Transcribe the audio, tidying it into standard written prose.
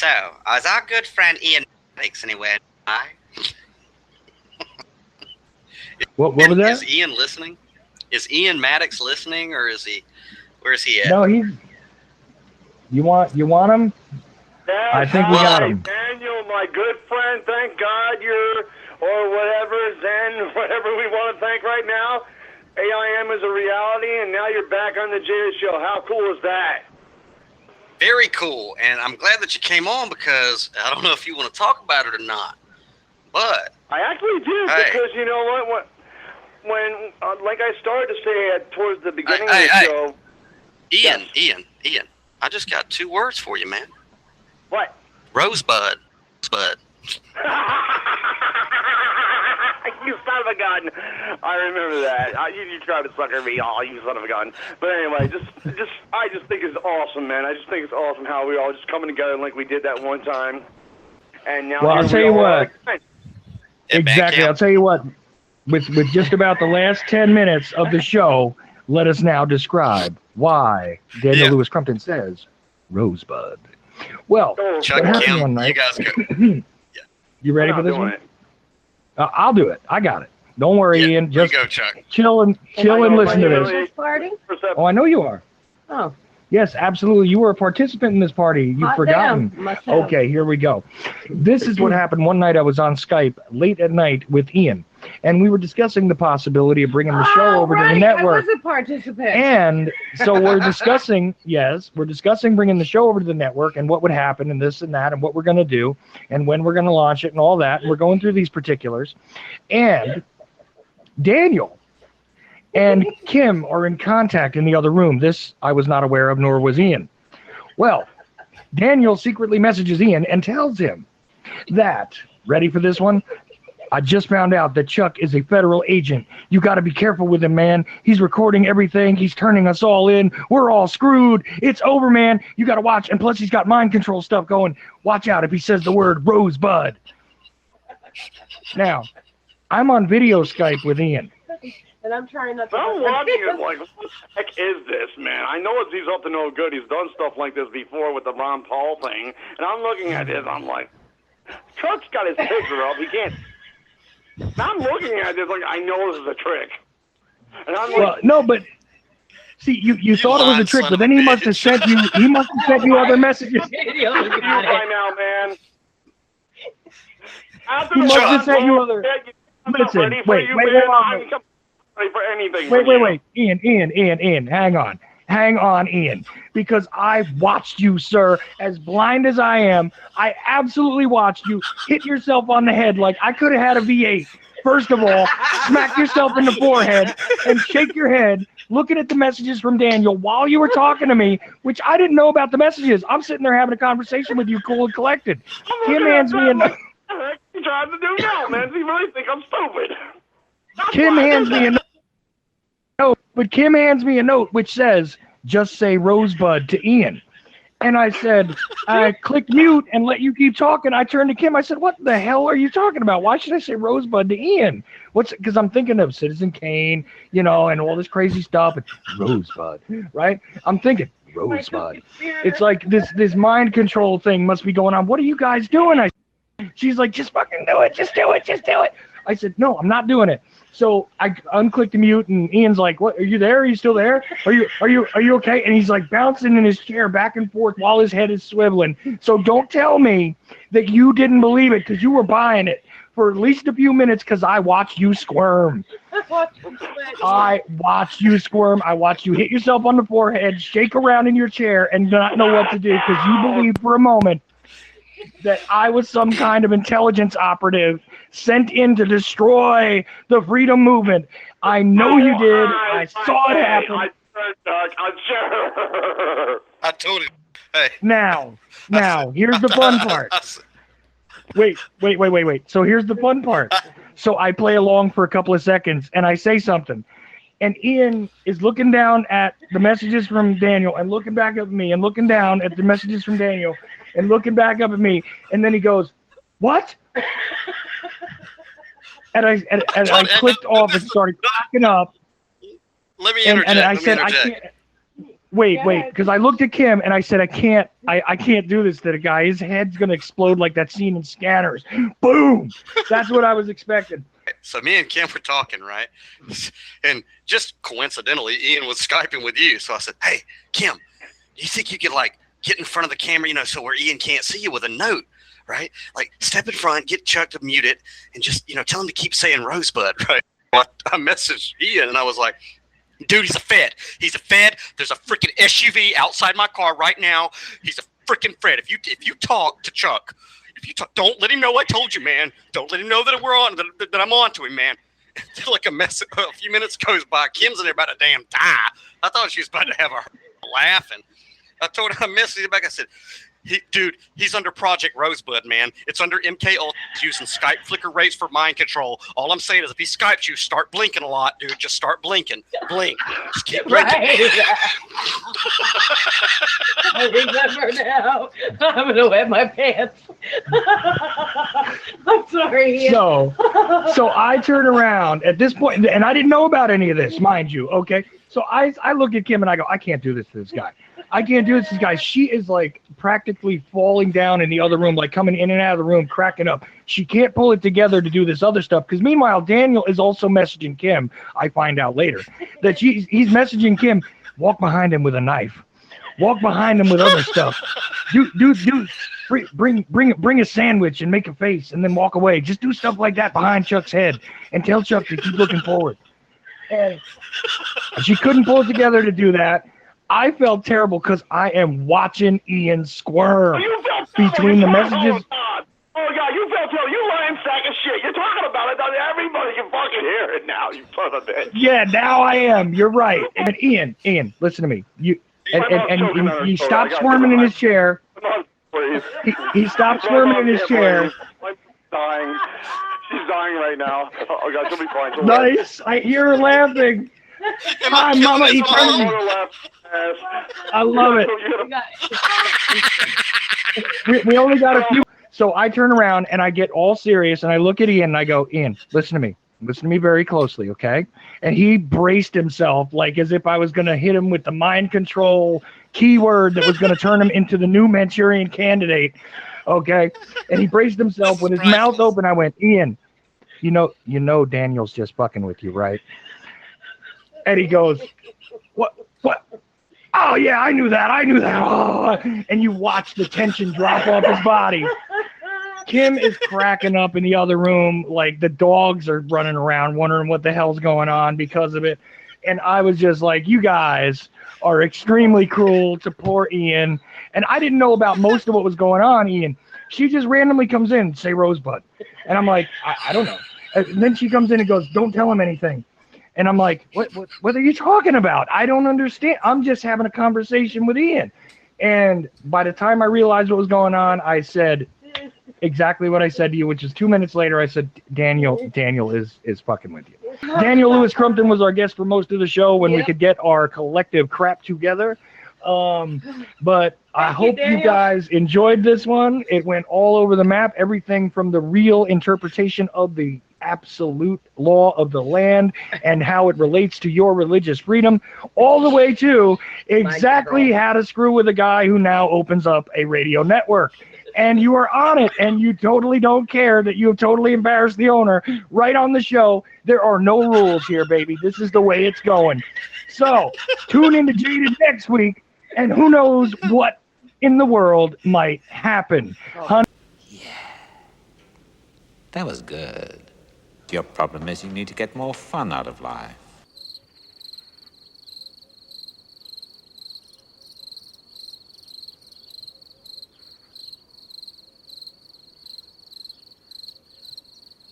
So, is our good friend Ian Maddox anywhere? What was that? Is Ian listening? Is Ian Maddox listening, or is he? Where's he at? No, he's. You want him? Yes, I think we got him. Daniel, my good friend, thank God you're, or whatever, Zen, whatever we want to thank right now. AIM is a reality, and now you're back on the Jada Show. How cool is that? Very cool, and I'm glad that you came on because I don't know if you want to talk about it or not, but I actually do because you know what? When like I started to say towards the beginning of the show. Ian, I just got 2 words for you, man. What? Rosebud. Rosebud. You son of a gun! I remember that. You tried to sucker me, you son of a gun. But anyway, I just think it's awesome, man. I just think it's awesome how we all just coming together like we did that one time. And now, well, I'll tell you what. Exactly, I'll tell you what. With just about the last 10 minutes of the show, let us now describe why Daniel Lewis Crumpton says Rosebud. Well, Chuck, what happened Kim, one night? you guys go. You ready for this one? I'll do it. I got it. Don't worry, Ian. Just go, Chuck. chill and listen to this. Party? Oh, I know you are. Oh. Yes, absolutely. You were a participant in this party. You've forgotten. Okay, here we go. This is what happened one night. I was on Skype late at night with Ian, and we were discussing the possibility of bringing the show over to the network. I was a participant. And so we're discussing, bringing the show over to the network and what would happen and this and that and what we're going to do and when we're going to launch it and all that. And we're going through these particulars. And Daniel and Kim are in contact in the other room. This I was not aware of, nor was Ian. Well, Daniel secretly messages Ian and tells him that, ready for this one? I just found out that Chuck is a federal agent. You got to be careful with him, man. He's recording everything. He's turning us all in. We're all screwed. It's over, man. You got to watch. And plus, he's got mind control stuff going. Watch out if he says the word Rosebud. Now, I'm on video Skype with Ian. And I'm trying not to. I'm watching it like, what the heck is this, man? I know he's up to no good. He's done stuff like this before with the Ron Paul thing. And I'm looking at this. I'm like, Chuck's got his picture up. He can't. I'm looking at this like I know this is a trick. And I'm like, no, but see, you thought it was a trick, but then he must have sent you. He must have sent you other messages. you find out, man. He must have sent you other. Listen, wait, for anything. Wait, Ian, hang on, Ian, because I've watched you, sir, as blind as I am. I absolutely watched you hit yourself on the head like I could have had a V8. First of all, smack yourself in the forehead and shake your head, looking at the messages from Daniel while you were talking to me, which I didn't know about the messages. I'm sitting there having a conversation with you, cool and collected. Kim hands me a note. He tries to do now, man. He really think I'm stupid. Kim hands me a note, but Kim hands me a note which says, just say Rosebud to Ian. And I said, I clicked mute and let you keep talking. I turned to Kim. I said, what the hell are you talking about? Why should I say Rosebud to Ian? Because I'm thinking of Citizen Kane, and all this crazy stuff. And Rosebud, right? I'm thinking Rosebud. It's like this mind control thing must be going on. What are you guys doing? She's like, just fucking do it. Just do it. I said, no, I'm not doing it. So I unclicked the mute, and Ian's like, "What? Are you there? Are you still there? Are you okay?" And he's like bouncing in his chair back and forth while his head is swiveling. So don't tell me that you didn't believe it because you were buying it for at least a few minutes because I watched you squirm. I watched you squirm. I watched you hit yourself on the forehead, shake around in your chair, and not know what to do because you believed for a moment that I was some kind of intelligence operative sent in to destroy the freedom movement. I know you did. I saw it happen. I'm sure. I told him. Hey. Now, here's the fun part. Wait. So here's the fun part. So I play along for a couple of seconds, and I say something. And Ian is looking down at the messages from Daniel and looking back at me and looking down at the messages from Daniel and looking back up at me. And then he goes, what? And I clicked off and started cracking up. Let me interject. And I said, I can't. Wait, because I looked at Kim and I said, I can't do this to the guy. His head's gonna explode like that scene in Scanners. Boom! That's what I was expecting. So me and Kim were talking, right? And just coincidentally, Ian was Skyping with you. So I said, hey, Kim, you think you could like get in front of the camera, so where Ian can't see you with a note, right? Like step in front, get Chuck to mute it, and just, tell him to keep saying Rosebud, right? I messaged Ian and I was like, dude, he's a Fed. He's a Fed. There's a freaking SUV outside my car right now. He's a freaking Fed. If you talk to Chuck, don't let him know I told you, man. Don't let him know that we're on, that I'm on to him, man. Like a few minutes goes by. Kim's in there about to damn die. I thought she was about to have a laugh, and I told her, I messaged her back. I said, dude, he's under Project Rosebud, man. It's under MK Ultra using Skype flicker rates for mind control. All I'm saying is if he Skypes you, start blinking a lot, dude. Just start blinking. Blink. Just keep blinking. Right. I remember now. I'm going to wet my pants. I'm sorry. So I turn around at this point, and I didn't know about any of this, mind you, okay? So I look at Kim and I go, I can't do this to this guy. I can't do this to this guy. She is like practically falling down in the other room, like coming in and out of the room, cracking up. She can't pull it together to do this other stuff. Because meanwhile, Daniel is also messaging Kim. I find out later that he's messaging Kim, walk behind him with a knife. Walk behind him with other stuff. Bring a sandwich and make a face and then walk away. Just do stuff like that behind Chuck's head and tell Chuck to keep looking forward. And she couldn't pull it together to do that. I felt terrible because I am watching Ian squirm between the messages. Oh God, you felt terrible. You lying sack of shit. You're talking about it. Everybody can fucking hear it now, you son of a bitch. Yeah, now I am. You're right. And Ian, listen to me. You he stopped squirming in his chair. He stopped squirming in his chair. I'm dying. She's dying right now. Oh God, she'll be fine. Nice. I hear her laughing. Hi, Mama Eternity. I love it. We only got a few. So I turn around and I get all serious and I look at Ian and I go, Ian, listen to me. Listen to me very closely, okay? And he braced himself like as if I was going to hit him with the mind control keyword that was going to turn him into the new Manchurian Candidate, okay? And he braced himself with his mouth open. I went, Ian, you know Daniel's just fucking with you, right? And he goes, what? Oh, yeah, I knew that. Oh. And you watch the tension drop off his body. Kim is cracking up in the other room. Like the dogs are running around wondering what the hell's going on because of it. And I was just like, you guys are extremely cruel to poor Ian. And I didn't know about most of what was going on, Ian. She just randomly comes in and say Rosebud. And I'm like, I don't know. And then she comes in and goes, don't tell him anything. And I'm like, what are you talking about? I don't understand. I'm just having a conversation with Ian. And by the time I realized what was going on, I said exactly what I said to you, which is 2 minutes later. I said, Daniel is fucking with you. Daniel Lewis Crumpton was our guest for most of the show when we could get our collective crap together. But I hope you guys enjoyed this one. It went all over the map. Everything from the real interpretation of the absolute law of the land and how it relates to your religious freedom, all the way to exactly how to screw with a guy who now opens up a radio network. And you are on it, and you totally don't care that you have totally embarrassed the owner right on the show. There are no rules here, baby. This is the way it's going. So tune into Jaded next week, and who knows what in the world might happen. Yeah, that was good. Your problem is you need to get more fun out of life.